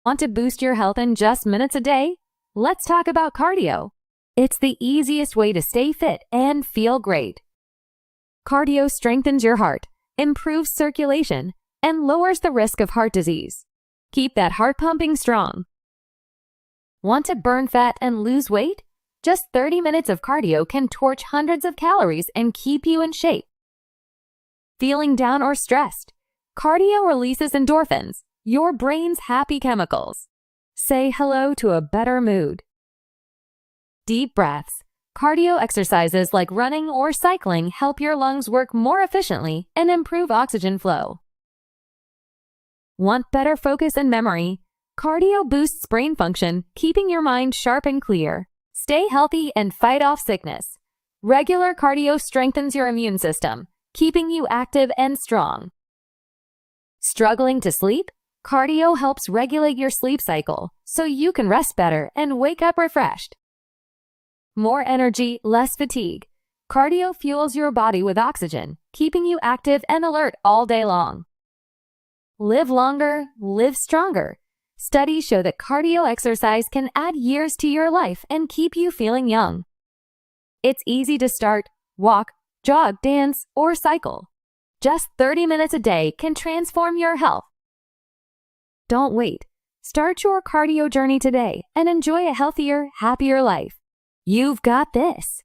Want to boost your health in just minutes a day? Let's talk about cardio. It's the easiest way to stay fit and feel great. Cardio strengthens your heart, improves circulation, and lowers the risk of heart disease. Keep that heart pumping strong. Want to burn fat and lose weight? Just 30 minutes of cardio can torch hundreds of calories and keep you in shape. Feeling down or stressed? Cardio releases endorphins, your brain's happy chemicals. Say hello to a better mood. Deep breaths. Cardio exercises like running or cycling help your lungs work more efficiently and improve oxygen flow. Want better focus and memory? Cardio boosts brain function, keeping your mind sharp and clear. Stay healthy and fight off sickness. Regular cardio strengthens your immune system, keeping you active and strong. Struggling to sleep? Cardio helps regulate your sleep cycle so you can rest better and wake up refreshed. More energy, less fatigue. Cardio fuels your body with oxygen, keeping you active and alert all day long. Live longer, live stronger. Studies show that cardio exercise can add years to your life and keep you feeling young. It's easy to start, walk, jog, dance, or cycle. Just 30 minutes a day can transform your health. Don't wait. Start your cardio journey today and enjoy a healthier, happier life. You've got this.